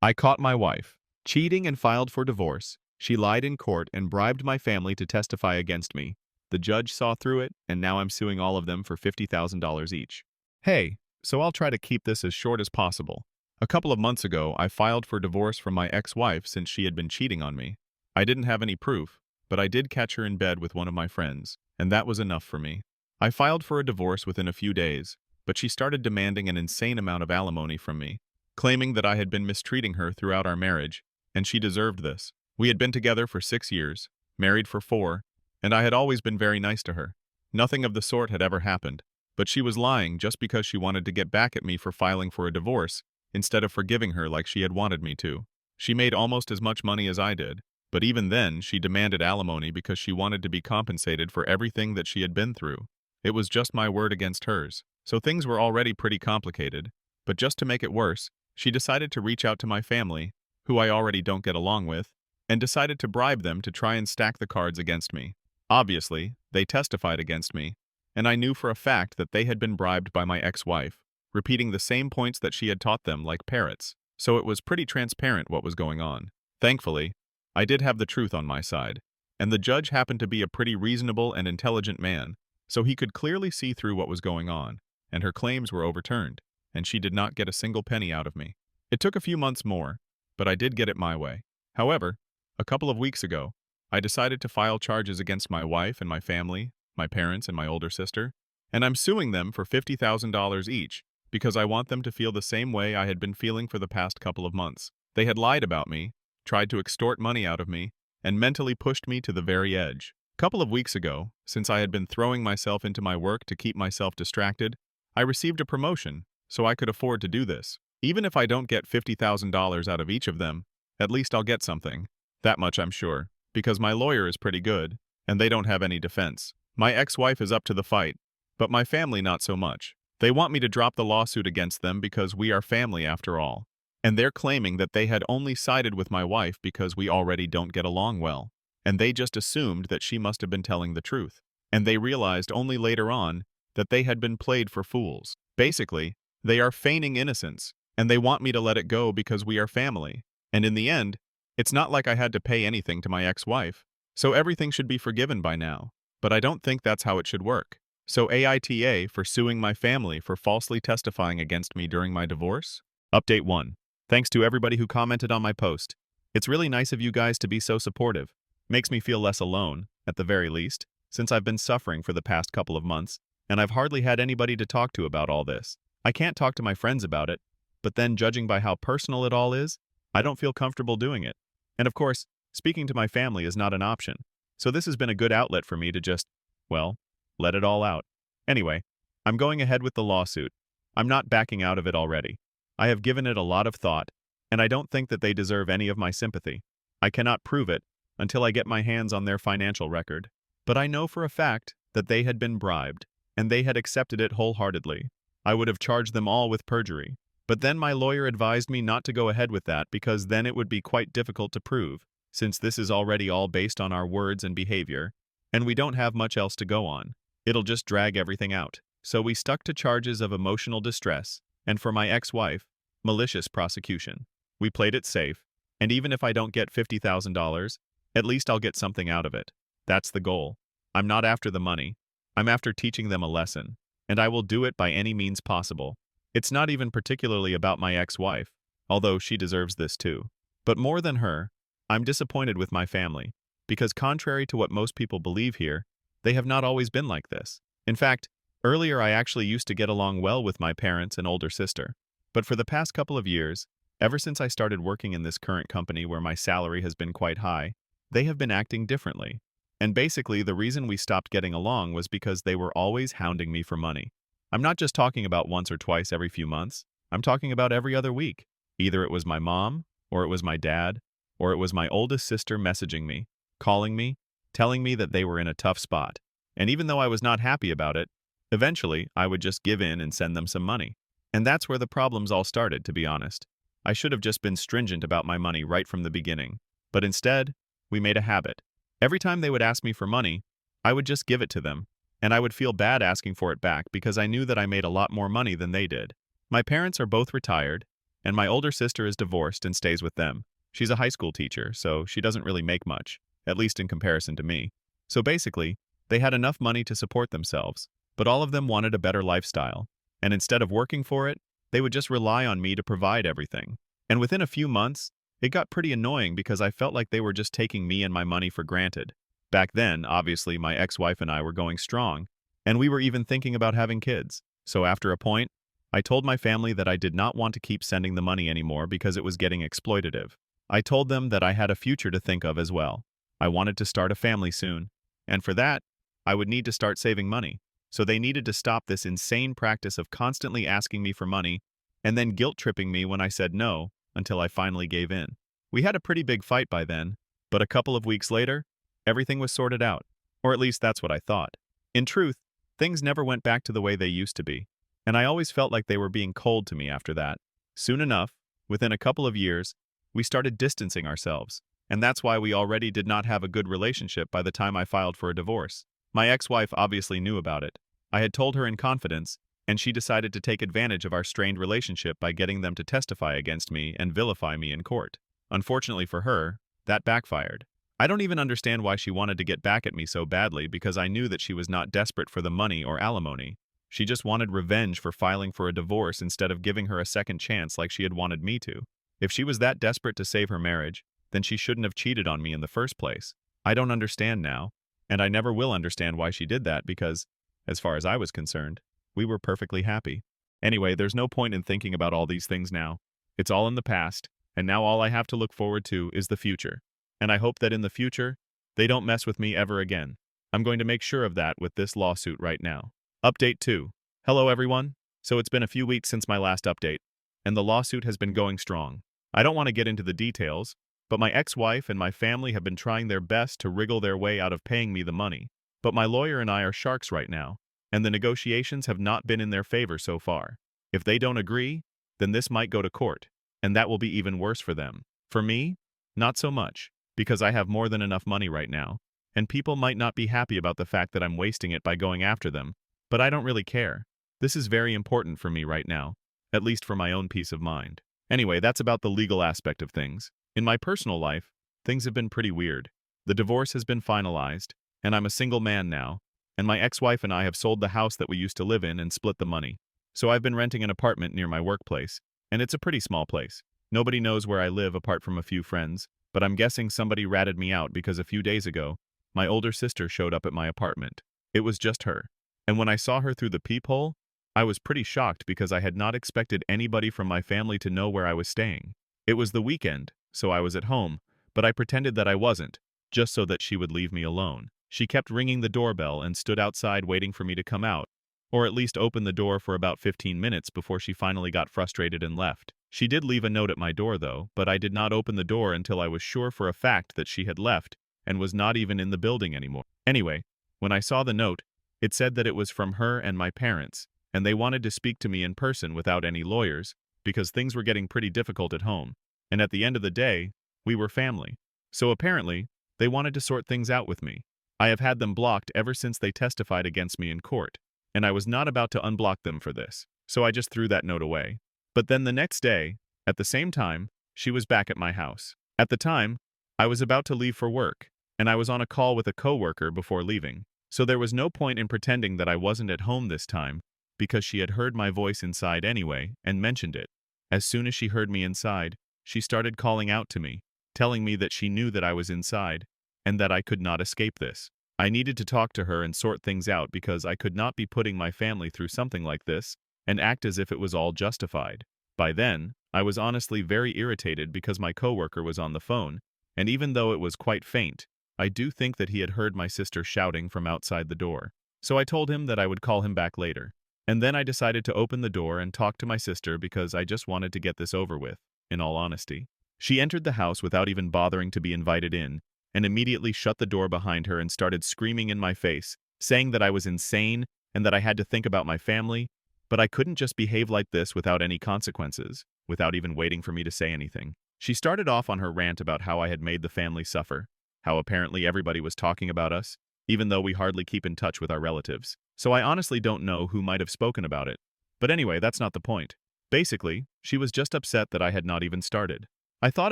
I caught my wife cheating and filed for divorce. She lied in court and bribed my family to testify against me. The judge saw through it, and now I'm suing all of them for $50,000 each. Hey, so I'll try to keep this as short as possible. A couple of months ago, I filed for divorce from my ex-wife since she had been cheating on me. I didn't have any proof, but I did catch her in bed with one of my friends, and that was enough for me. I filed for a divorce within a few days, but she started demanding an insane amount of alimony from me, claiming that I had been mistreating her throughout our marriage, and she deserved this. We had been together for 6 years, married for 4, and I had always been very nice to her. Nothing of the sort had ever happened, but she was lying just because she wanted to get back at me for filing for a divorce, instead of forgiving her like she had wanted me to. She made almost as much money as I did, but even then she demanded alimony because she wanted to be compensated for everything that she had been through. It was just my word against hers, so things were already pretty complicated, but just to make it worse, she decided to reach out to my family, who I already don't get along with, and decided to bribe them to try and stack the cards against me. Obviously, they testified against me, and I knew for a fact that they had been bribed by my ex-wife, repeating the same points that she had taught them like parrots, so it was pretty transparent what was going on. Thankfully, I did have the truth on my side, and the judge happened to be a pretty reasonable and intelligent man, so he could clearly see through what was going on, and her claims were overturned, and she did not get a single penny out of me. It took a few months more, but I did get it my way. However, a couple of weeks ago, I decided to file charges against my wife and my family, my parents and my older sister, and I'm suing them for $50,000 each because I want them to feel the same way I had been feeling for the past couple of months. They had lied about me, tried to extort money out of me, and mentally pushed me to the very edge. A couple of weeks ago, since I had been throwing myself into my work to keep myself distracted, I received a promotion, so I could afford to do this. Even if I don't get $50,000 out of each of them, at least I'll get something. That much I'm sure, because my lawyer is pretty good, and they don't have any defense. My ex-wife is up to the fight, but my family not so much. They want me to drop the lawsuit against them because we are family after all. And they're claiming that they had only sided with my wife because we already don't get along well. And they just assumed that she must have been telling the truth. And they realized only later on that they had been played for fools. Basically, they are feigning innocence, and they want me to let it go because we are family. And in the end, it's not like I had to pay anything to my ex-wife, so everything should be forgiven by now. But I don't think that's how it should work. So AITA for suing my family for falsely testifying against me during my divorce? Update 1. Thanks to everybody who commented on my post. It's really nice of you guys to be so supportive. Makes me feel less alone, at the very least, since I've been suffering for the past couple of months, and I've hardly had anybody to talk to about all this. I can't talk to my friends about it, but then judging by how personal it all is, I don't feel comfortable doing it. And of course, speaking to my family is not an option. So this has been a good outlet for me to just, well, let it all out. Anyway, I'm going ahead with the lawsuit. I'm not backing out of it already. I have given it a lot of thought, and I don't think that they deserve any of my sympathy. I cannot prove it until I get my hands on their financial record. But I know for a fact that they had been bribed, and they had accepted it wholeheartedly. I would have charged them all with perjury. But then my lawyer advised me not to go ahead with that because then it would be quite difficult to prove, since this is already all based on our words and behavior, and we don't have much else to go on. It'll just drag everything out. So we stuck to charges of emotional distress, and for my ex-wife, malicious prosecution. We played it safe, and even if I don't get $50,000, at least I'll get something out of it. That's the goal. I'm not after the money. I'm after teaching them a lesson, and I will do it by any means possible. It's not even particularly about my ex-wife, although she deserves this too. But more than her, I'm disappointed with my family, because contrary to what most people believe here, they have not always been like this. In fact, earlier I actually used to get along well with my parents and older sister. But for the past couple of years, ever since I started working in this current company where my salary has been quite high, they have been acting differently. And basically the reason we stopped getting along was because they were always hounding me for money. I'm not just talking about once or twice every few months. I'm talking about every other week. Either it was my mom, or it was my dad, or it was my oldest sister messaging me, calling me, telling me that they were in a tough spot. And even though I was not happy about it, eventually I would just give in and send them some money. And that's where the problems all started, to be honest. I should have just been stringent about my money right from the beginning. But instead, we made a habit. Every time they would ask me for money, I would just give it to them. And I would feel bad asking for it back because I knew that I made a lot more money than they did. My parents are both retired, And my older sister is divorced and stays with them. She's a high school teacher, so she doesn't really make much, at least in comparison to me. So basically, they had enough money to support themselves, but all of them wanted a better lifestyle. And instead of working for it, they would just rely on me to provide everything. And within a few months, it got pretty annoying because I felt like they were just taking me and my money for granted. Back then, obviously, my ex-wife and I were going strong, and we were even thinking about having kids. So after a point, I told my family that I did not want to keep sending the money anymore because it was getting exploitative. I told them that I had a future to think of as well. I wanted to start a family soon, and for that, I would need to start saving money. So they needed to stop this insane practice of constantly asking me for money and then guilt-tripping me when I said no, until I finally gave in. We had a pretty big fight by then, but a couple of weeks later, everything was sorted out, or at least that's what I thought. In truth, things never went back to the way they used to be, and I always felt like they were being cold to me after that. Soon enough, within a couple of years, we started distancing ourselves, and that's why we already did not have a good relationship by the time I filed for a divorce. My ex-wife obviously knew about it. I had told her in confidence, and she decided to take advantage of our strained relationship by getting them to testify against me and vilify me in court. Unfortunately for her, that backfired. I don't even understand why she wanted to get back at me so badly because I knew that she was not desperate for the money or alimony. She just wanted revenge for filing for a divorce instead of giving her a second chance like she had wanted me to. If she was that desperate to save her marriage, then she shouldn't have cheated on me in the first place. I don't understand now, and I never will understand why she did that because, as far as I was concerned, we were perfectly happy. Anyway, there's no point in thinking about all these things now. It's all in the past, and now all I have to look forward to is the future. And I hope that in the future, they don't mess with me ever again. I'm going to make sure of that with this lawsuit right now. Update 2. Hello everyone. So it's been a few weeks since my last update, and the lawsuit has been going strong. I don't want to get into the details, but my ex-wife and my family have been trying their best to wriggle their way out of paying me the money. But my lawyer and I are sharks right now, and the negotiations have not been in their favor so far. If they don't agree, then this might go to court, and that will be even worse for them. For me, not so much, because I have more than enough money right now, and people might not be happy about the fact that I'm wasting it by going after them, but I don't really care. This is very important for me right now, at least for my own peace of mind. Anyway, that's about the legal aspect of things. In my personal life, things have been pretty weird. The divorce has been finalized, and I'm a single man now, and my ex-wife and I have sold the house that we used to live in and split the money. So I've been renting an apartment near my workplace, and it's a pretty small place. Nobody knows where I live apart from a few friends, but I'm guessing somebody ratted me out because a few days ago, my older sister showed up at my apartment. It was just her. And when I saw her through the peephole, I was pretty shocked because I had not expected anybody from my family to know where I was staying. It was the weekend, so I was at home, but I pretended that I wasn't, just so that she would leave me alone. She kept ringing the doorbell and stood outside waiting for me to come out, or at least open the door for about 15 minutes before she finally got frustrated and left. She did leave a note at my door though, but I did not open the door until I was sure for a fact that she had left and was not even in the building anymore. Anyway, when I saw the note, it said that it was from her and my parents, and they wanted to speak to me in person without any lawyers, because things were getting pretty difficult at home, and at the end of the day, we were family. So apparently, they wanted to sort things out with me. I have had them blocked ever since they testified against me in court, and I was not about to unblock them for this, so I just threw that note away. But then the next day, at the same time, she was back at my house. At the time, I was about to leave for work, and I was on a call with a coworker before leaving. So there was no point in pretending that I wasn't at home this time, because she had heard my voice inside anyway and mentioned it. As soon as she heard me inside, she started calling out to me, telling me that she knew that I was inside, and that I could not escape this. I needed to talk to her and sort things out because I could not be putting my family through something like this and act as if it was all justified. By then, I was honestly very irritated because my coworker was on the phone, and even though it was quite faint, I do think that he had heard my sister shouting from outside the door. So I told him that I would call him back later. And then I decided to open the door and talk to my sister because I just wanted to get this over with, in all honesty. She entered the house without even bothering to be invited in, and immediately shut the door behind her and started screaming in my face, saying that I was insane and that I had to think about my family, but I couldn't just behave like this without any consequences, without even waiting for me to say anything. She started off on her rant about how I had made the family suffer, how apparently everybody was talking about us, even though we hardly keep in touch with our relatives. So I honestly don't know who might have spoken about it. But anyway, that's not the point. Basically, she was just upset that I had not even started. I thought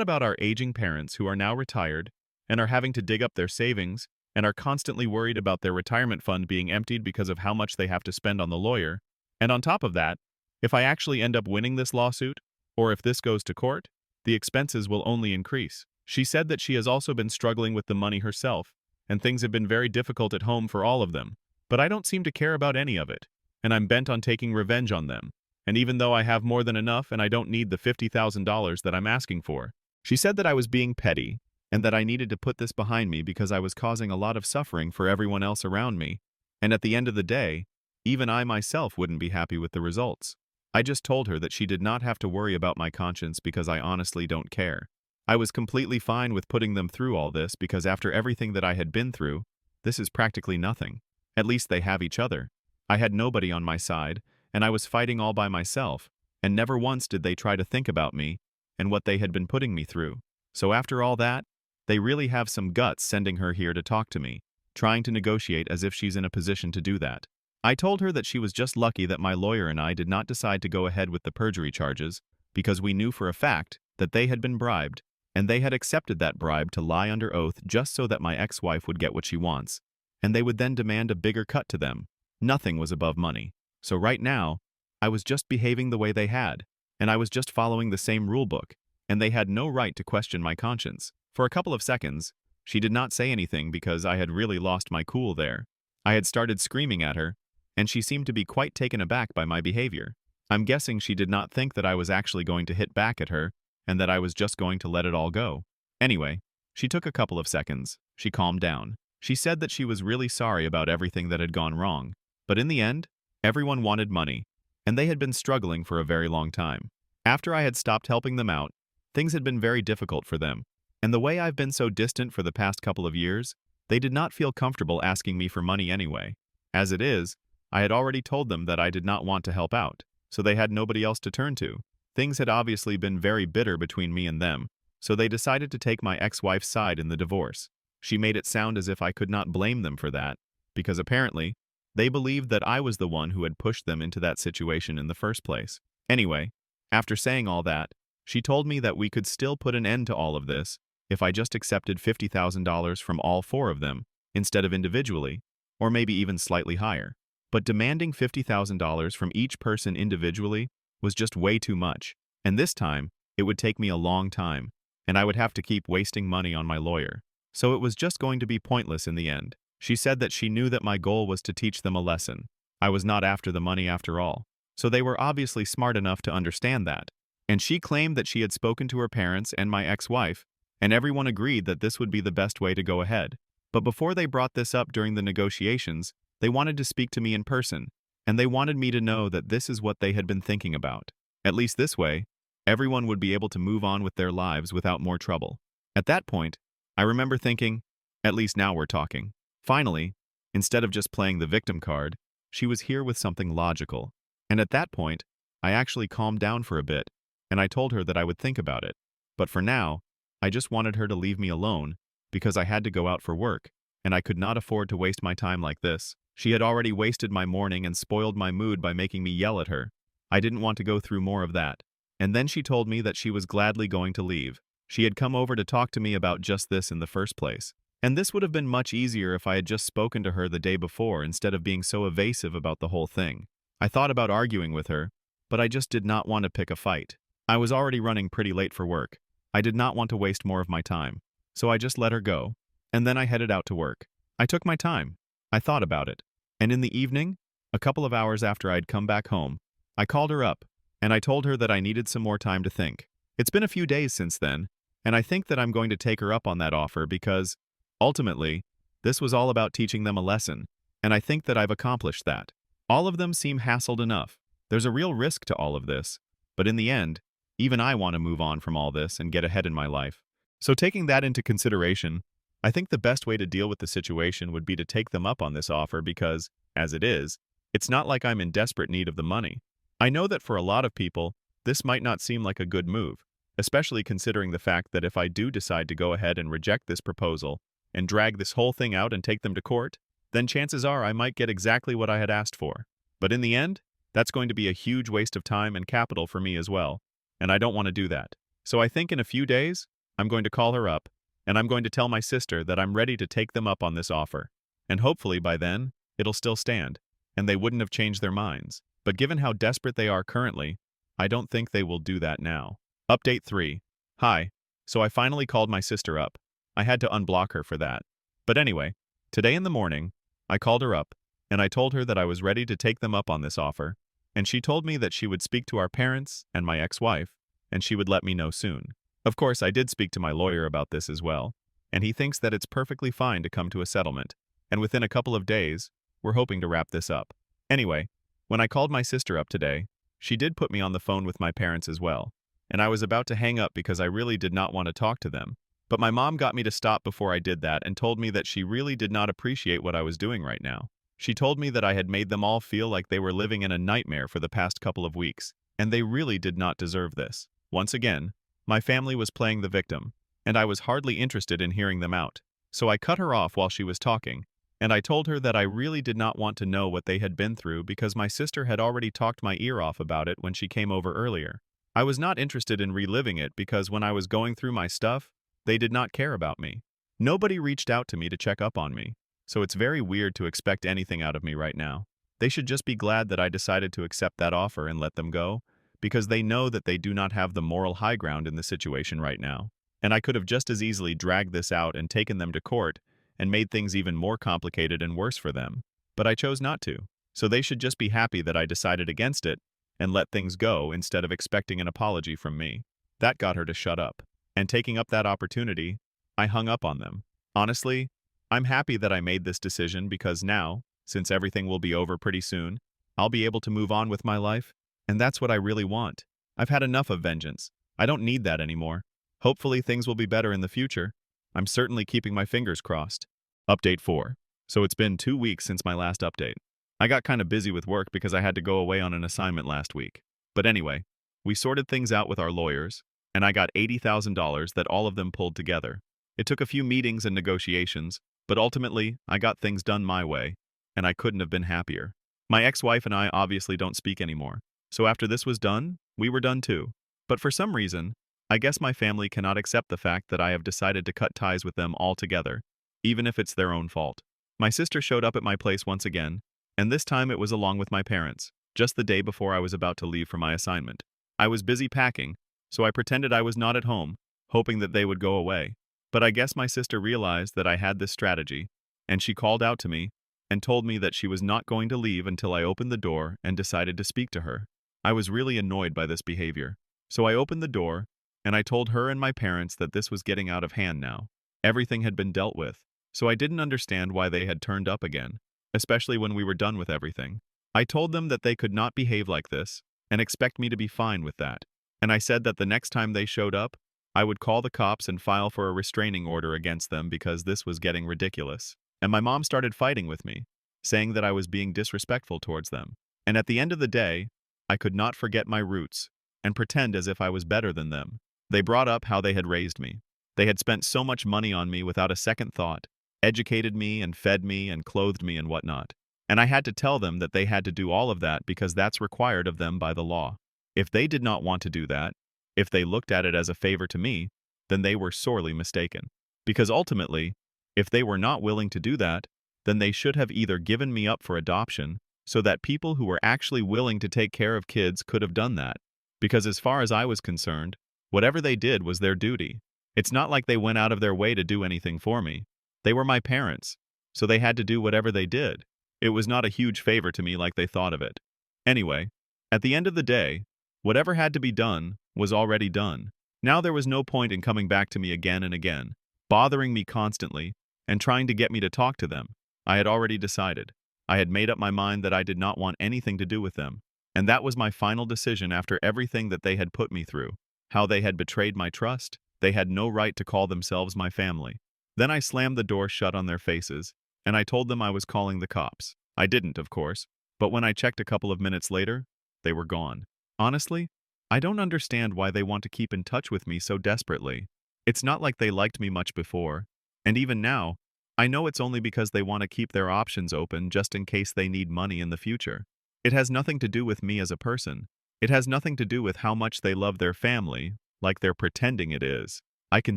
about our aging parents who are now retired and are having to dig up their savings and are constantly worried about their retirement fund being emptied because of how much they have to spend on the lawyer. And on top of that, if I actually end up winning this lawsuit, or if this goes to court, the expenses will only increase. She said that she has also been struggling with the money herself, and things have been very difficult at home for all of them. But I don't seem to care about any of it, and I'm bent on taking revenge on them. And even though I have more than enough and I don't need the $50,000 that I'm asking for, she said that I was being petty and that I needed to put this behind me because I was causing a lot of suffering for everyone else around me. And at the end of the day, even I myself wouldn't be happy with the results. I just told her that she did not have to worry about my conscience because I honestly don't care. I was completely fine with putting them through all this because after everything that I had been through, this is practically nothing. At least they have each other. I had nobody on my side, and I was fighting all by myself, and never once did they try to think about me and what they had been putting me through. So after all that, they really have some guts sending her here to talk to me, trying to negotiate as if she's in a position to do that. I told her that she was just lucky that my lawyer and I did not decide to go ahead with the perjury charges because we knew for a fact that they had been bribed, and they had accepted that bribe to lie under oath just so that my ex-wife would get what she wants, and they would then demand a bigger cut to them. Nothing was above money. So right now, I was just behaving the way they had, and I was just following the same rulebook, and they had no right to question my conscience. For a couple of seconds, she did not say anything because I had really lost my cool there. I had started screaming at her, and she seemed to be quite taken aback by my behavior. I'm guessing she did not think that I was actually going to hit back at her, and that I was just going to let it all go. Anyway, she took a couple of seconds. She calmed down. She said that she was really sorry about everything that had gone wrong, but in the end, everyone wanted money, and they had been struggling for a very long time. After I had stopped helping them out, things had been very difficult for them, and the way I've been so distant for the past couple of years, they did not feel comfortable asking me for money anyway. As it is, I had already told them that I did not want to help out, so they had nobody else to turn to. Things had obviously been very bitter between me and them, so they decided to take my ex-wife's side in the divorce. She made it sound as if I could not blame them for that, because apparently, they believed that I was the one who had pushed them into that situation in the first place. Anyway, after saying all that, she told me that we could still put an end to all of this if I just accepted $50,000 from all four of them, instead of individually, or maybe even slightly higher. But demanding $50,000 from each person individually was just way too much, and this time, it would take me a long time, and I would have to keep wasting money on my lawyer. So it was just going to be pointless in the end. She said that she knew that my goal was to teach them a lesson. I was not after the money after all. So they were obviously smart enough to understand that. And she claimed that she had spoken to her parents and my ex-wife, and everyone agreed that this would be the best way to go ahead. But before they brought this up during the negotiations, they wanted to speak to me in person, and they wanted me to know that this is what they had been thinking about. At least this way, everyone would be able to move on with their lives without more trouble. At that point, I remember thinking, at least now we're talking. Finally, instead of just playing the victim card, she was here with something logical. And at that point, I actually calmed down for a bit, and I told her that I would think about it. But for now, I just wanted her to leave me alone, because I had to go out for work, and I could not afford to waste my time like this. She had already wasted my morning and spoiled my mood by making me yell at her. I didn't want to go through more of that. And then she told me that she was gladly going to leave. She had come over to talk to me about just this in the first place. And this would have been much easier if I had just spoken to her the day before instead of being so evasive about the whole thing. I thought about arguing with her, but I just did not want to pick a fight. I was already running pretty late for work. I did not want to waste more of my time, so I just let her go, and then I headed out to work. I took my time. I thought about it. And in the evening, a couple of hours after I'd come back home, I called her up, and I told her that I needed some more time to think. It's been a few days since then, and I think that I'm going to take her up on that offer because, ultimately, this was all about teaching them a lesson, and I think that I've accomplished that. All of them seem hassled enough. There's a real risk to all of this, but in the end, even I want to move on from all this and get ahead in my life. So taking that into consideration, I think the best way to deal with the situation would be to take them up on this offer because, as it is, it's not like I'm in desperate need of the money. I know that for a lot of people, this might not seem like a good move, especially considering the fact that if I do decide to go ahead and reject this proposal and drag this whole thing out and take them to court, then chances are I might get exactly what I had asked for. But in the end, That's going to be a huge waste of time and capital for me as well, and I don't want to do that. So I think in a few days, I'm going to call her up, and I'm going to tell my sister that I'm ready to take them up on this offer. And hopefully by then, it'll still stand, and they wouldn't have changed their minds. But given how desperate they are currently, I don't think they will do that now. Update 3. Hi. So I finally called my sister up. I had to unblock her for that. But anyway, today in the morning, I called her up, and I told her that I was ready to take them up on this offer, and she told me that she would speak to our parents and my ex-wife, and she would let me know soon. Of course, I did speak to my lawyer about this as well, and he thinks that it's perfectly fine to come to a settlement, and within a couple of days, we're hoping to wrap this up. Anyway, when I called my sister up today, she did put me on the phone with my parents as well, and I was about to hang up because I really did not want to talk to them. But my mom got me to stop before I did that and told me that she really did not appreciate what I was doing right now. She told me that I had made them all feel like they were living in a nightmare for the past couple of weeks, and they really did not deserve this. Once again, my family was playing the victim, and I was hardly interested in hearing them out. So I cut her off while she was talking, and I told her that I really did not want to know what they had been through because my sister had already talked my ear off about it when she came over earlier. I was not interested in reliving it because when I was going through my stuff, they did not care about me. Nobody reached out to me to check up on me, so it's very weird to expect anything out of me right now. They should just be glad that I decided to accept that offer and let them go, because they know that they do not have the moral high ground in the situation right now. And I could have just as easily dragged this out and taken them to court and made things even more complicated and worse for them. But I chose not to, so they should just be happy that I decided against it and let things go instead of expecting an apology from me. That got her to shut up. And taking up that opportunity, I hung up on them. Honestly, I'm happy that I made this decision because now, since everything will be over pretty soon, I'll be able to move on with my life, and that's what I really want. I've had enough of vengeance. I don't need that anymore. Hopefully things will be better in the future. I'm certainly keeping my fingers crossed. Update 4. So it's been 2 weeks since my last update. I got kind of busy with work because I had to go away on an assignment last week. But anyway, we sorted things out with our lawyers, and I got $80,000 that all of them pulled together. It took a few meetings and negotiations, but ultimately, I got things done my way, and I couldn't have been happier. My ex-wife and I obviously don't speak anymore, so after this was done, we were done too. But for some reason, I guess my family cannot accept the fact that I have decided to cut ties with them altogether, even if it's their own fault. My sister showed up at my place once again, and this time it was along with my parents, just the day before I was about to leave for my assignment. I was busy packing, so I pretended I was not at home, hoping that they would go away. But I guess my sister realized that I had this strategy, and she called out to me and told me that she was not going to leave until I opened the door and decided to speak to her. I was really annoyed by this behavior. So I opened the door, and I told her and my parents that this was getting out of hand now. Everything had been dealt with, so I didn't understand why they had turned up again, especially when we were done with everything. I told them that they could not behave like this and expect me to be fine with that. And I said that the next time they showed up, I would call the cops and file for a restraining order against them because this was getting ridiculous. And my mom started fighting with me, saying that I was being disrespectful towards them. And at the end of the day, I could not forget my roots and pretend as if I was better than them. They brought up how they had raised me. They had spent so much money on me without a second thought, educated me and fed me and clothed me and whatnot. And I had to tell them that they had to do all of that because that's required of them by the law. If they did not want to do that, if they looked at it as a favor to me, then they were sorely mistaken. Because ultimately, if they were not willing to do that, then they should have either given me up for adoption so that people who were actually willing to take care of kids could have done that. Because as far as I was concerned, whatever they did was their duty. It's not like they went out of their way to do anything for me. They were my parents, so they had to do whatever they did. It was not a huge favor to me like they thought of it. Anyway, at the end of the day, whatever had to be done was already done. Now there was no point in coming back to me again and again, bothering me constantly, and trying to get me to talk to them. I had already decided. I had made up my mind that I did not want anything to do with them. And that was my final decision after everything that they had put me through. How they had betrayed my trust. They had no right to call themselves my family. Then I slammed the door shut on their faces, and I told them I was calling the cops. I didn't, of course, but when I checked a couple of minutes later, they were gone. Honestly, I don't understand why they want to keep in touch with me so desperately. It's not like they liked me much before, and even now, I know it's only because they want to keep their options open just in case they need money in the future. It has nothing to do with me as a person. It has nothing to do with how much they love their family, like they're pretending it is. I can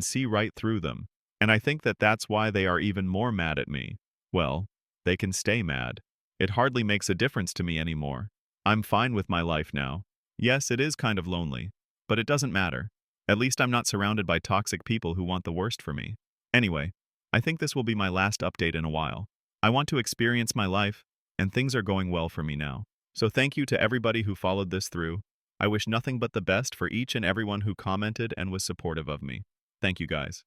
see right through them. And I think that that's why they are even more mad at me. Well, they can stay mad. It hardly makes a difference to me anymore. I'm fine with my life now. Yes, it is kind of lonely, but it doesn't matter. At least I'm not surrounded by toxic people who want the worst for me. Anyway, I think this will be my last update in a while. I want to experience my life, and things are going well for me now. So thank you to everybody who followed this through. I wish nothing but the best for each and everyone who commented and was supportive of me. Thank you guys.